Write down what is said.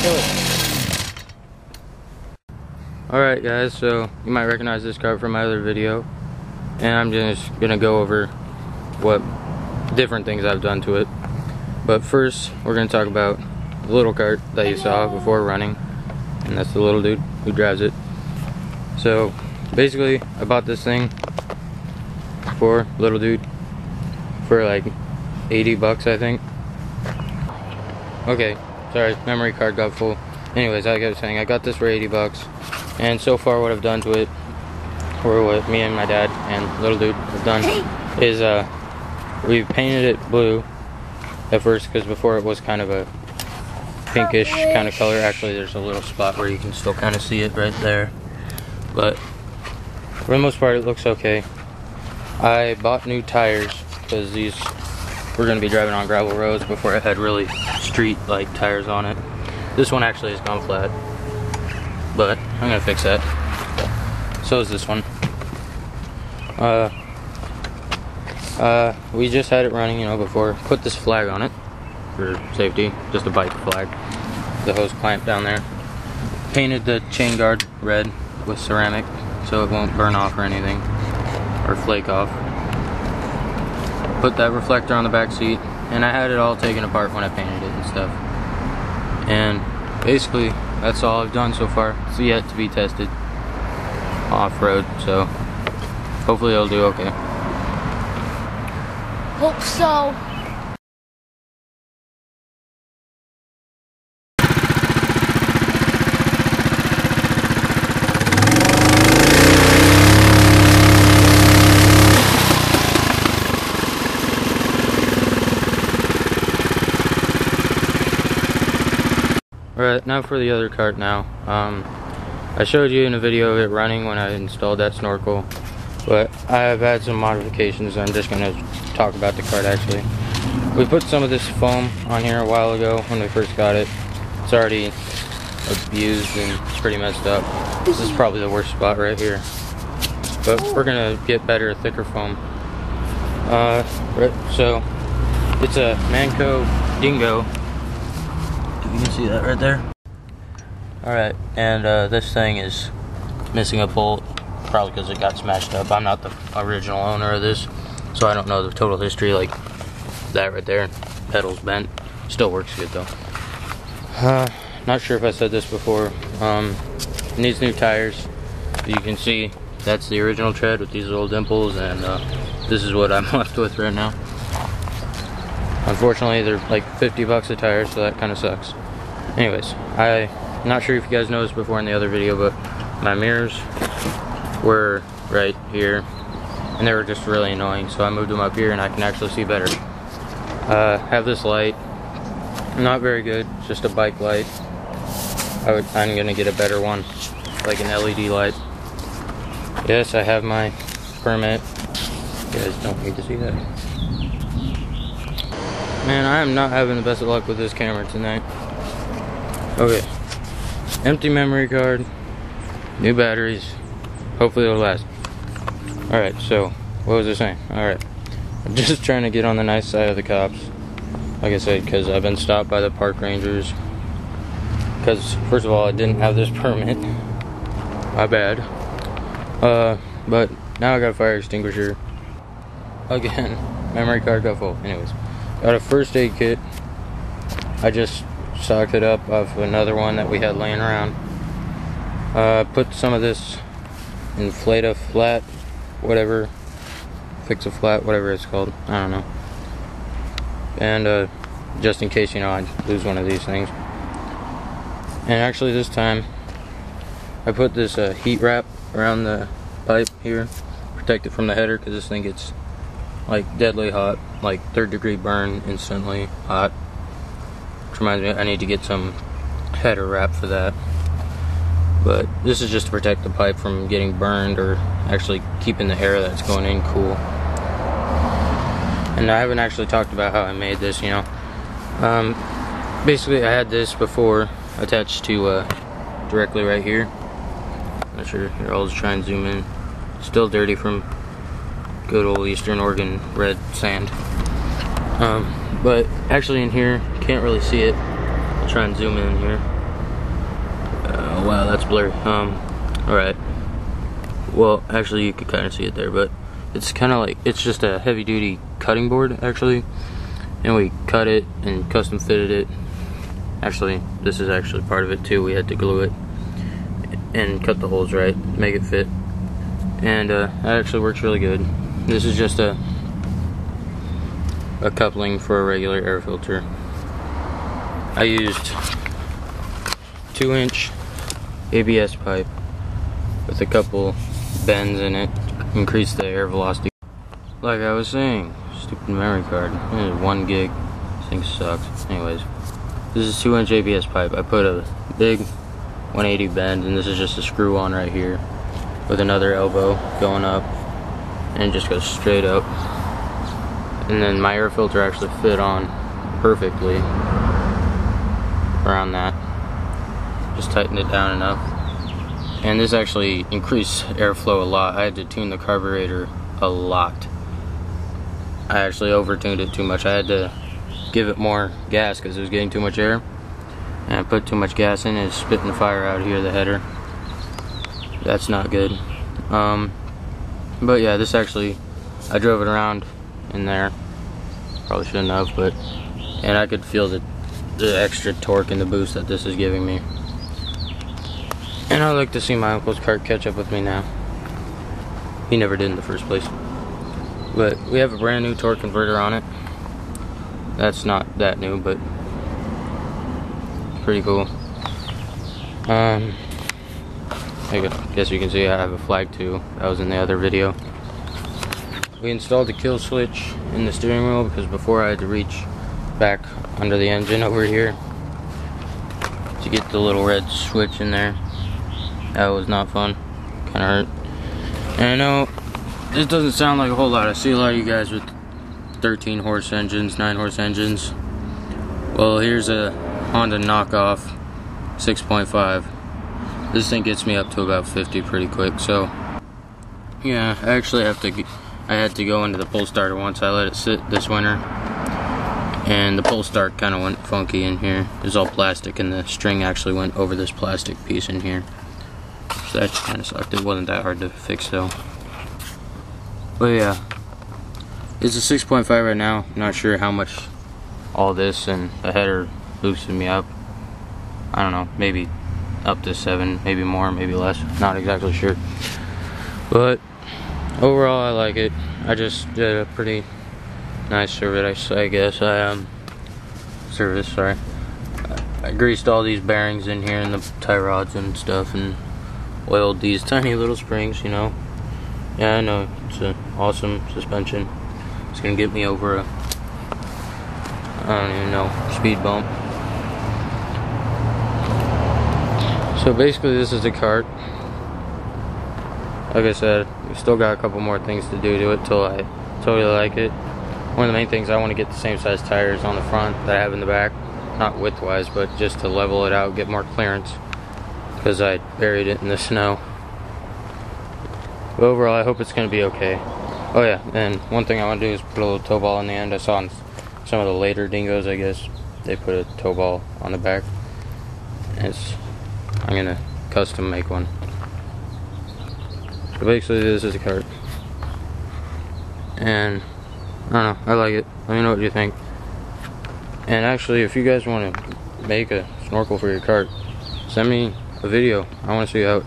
kill it. Alright guys, so you might recognize this kart from my other video. And I'm just gonna go over what different things I've done to it. But first, we're gonna talk about the little kart that you saw before running. And that's the little dude who drives it. So basically, I bought this thing for little dude for like 80 bucks, I think. Okay, sorry, memory card got full. Anyways, like I was saying, I got this for 80 bucks. And so far what I've done to it, or what me and my dad and little dude have done, is we painted it blue at first, because before it was kind of a pinkish kind of color. Actually, there's a little spot where you can still kind of see it right there. But for the most part, it looks okay. I bought new tires because these were going to be driving on gravel roads before it had really street-like tires on it. This one actually has gone flat, but I'm going to fix that. So is this one. We just had it running, before. Put this flag on it for safety, just a bike flag. The hose clamp down there. Painted the chain guard red with ceramic so it won't burn off or anything, or flake off. Put that reflector on the back seat, and I had it all taken apart when I painted it and stuff. And basically, that's all I've done so far. It's yet to be tested off-road, so hopefully it'll do okay. Hope so. Alright, now for the other kart now. I showed you in a video of it running when I installed that snorkel, but I have had some modifications. I'm just going to talk about the kart actually. We put some of this foam on here a while ago when we first got it. It's already abused and pretty messed up. This is probably the worst spot right here. But we're going to get better, thicker foam. So, it's a Manco Dingo. If you can see that right there. Alright, and this thing is missing a bolt, probably because it got smashed up. I'm not the original owner of this, so I don't know the total history, like that right there. Pedal's bent. Still works good though. Not sure if I said this before. It needs new tires. You can see that's the original tread with these little dimples, and this is what I'm left with right now. Unfortunately, they're like 50 bucks a tire, so that kind of sucks. Anyways, I'm not sure if you guys noticed before in the other video, but my mirrors were right here, and they were just really annoying, so I moved them up here and I can actually see better. Have this light, not very good, just a bike light. I'm gonna get a better one, like an LED light. Yes, I have my permit. You guys don't need to see that. Man, I am not having the best of luck with this camera tonight. Okay, empty memory card, new batteries, hopefully it'll last. Alright, so, what was I saying? Alright, I'm just trying to get on the nice side of the cops, like I said, because I've been stopped by the park rangers. Because, first of all, I didn't have this permit. My bad. But now I got a fire extinguisher. Again, memory card got full. Anyways, got a first aid kit. I just stocked it up off another one that we had laying around. Put some of this inflate a flat, whatever, fix a flat, whatever it's called, I don't know. And just in case, I lose one of these things. And actually this time I put this heat wrap around the pipe here, protect it from the header, because this thing gets like deadly hot, like 3rd degree burn, instantly hot. Which reminds me, I need to get some header wrap for that. But this is just to protect the pipe from getting burned, or actually keeping the air that's going in cool. And I haven't actually talked about how I made this, Basically, I had this before attached to directly right here. Not sure, here, I'll just try and zoom in. Still dirty from good old Eastern Oregon red sand. But actually in here, can't really see it. I'll try and zoom in here. Oh wow, that's blurry. Alright. Well, actually you could kind of see it there, but it's kind of like, it's just a heavy duty cutting board actually. And we cut it and custom fitted it. Actually, this is actually part of it too. We had to glue it and cut the holes right, make it fit. And that actually works really good. This is just a coupling for a regular air filter. I used 2-inch ABS pipe with a couple bends in it to increase the air velocity. Like I was saying, stupid memory card. It is 1 gig. This thing sucks. Anyways, this is 2-inch ABS pipe. I put a big 180 bend, and this is just a screw on right here with another elbow going up, and it just goes straight up. And then my air filter actually fit on perfectly around that. Just tightened it down enough. And this actually increased airflow a lot. I had to tune the carburetor a lot. I actually over-tuned it too much. I had to give it more gas because it was getting too much air. And I put too much gas in, it's spitting fire out here, the header. That's not good. But yeah, this actually, I drove it around in there. Probably shouldn't have, but, and I could feel the extra torque and the boost that this is giving me. And I'd like to see my uncle's cart catch up with me now. He never did in the first place. But we have a brand new torque converter on it. That's not that new, but pretty cool. I guess you can see I have a flag too. That was in the other video. We installed the kill switch in the steering wheel because before I had to reach back under the engine over here to get the little red switch in there. That was not fun. Kinda hurt. And I know this doesn't sound like a whole lot. I see a lot of you guys with 13 horse engines, 9 horse engines. Well, here's a Honda knockoff 6.5. This thing gets me up to about 50 pretty quick. So yeah, I actually I had to go into the pull starter once. I let it sit this winter, and the pull start kind of went funky in here. It was all plastic, and the string actually went over this plastic piece in here. So that kind of sucked. It wasn't that hard to fix though. But yeah, it's a 6.5 right now. Not sure how much all this and the header boosted me up. I don't know, maybe up to 7, maybe more, maybe less. Not exactly sure. But overall, I like it. I just did a pretty nice service, I guess. I greased all these bearings in here and the tie rods and stuff, and oiled these tiny little springs, you know. Yeah, I know, it's an awesome suspension. It's gonna get me over a, I don't even know, speed bump. So basically this is the cart. Like I said, we still got a couple more things to do to it till I totally like it. One of the main things, I want to get the same size tires on the front that I have in the back. Not width-wise, but just to level it out, get more clearance. Because I buried it in the snow. But overall, I hope it's going to be okay. Oh yeah, and one thing I want to do is put a little tow ball on the end. I saw on some of the later Dingos, I guess, they put a tow ball on the back. I'm going to custom make one. So basically this is a cart. And I don't know, I like it. Let me know what you think. And actually, if you guys want to make a snorkel for your cart, send me a video. I want to see how it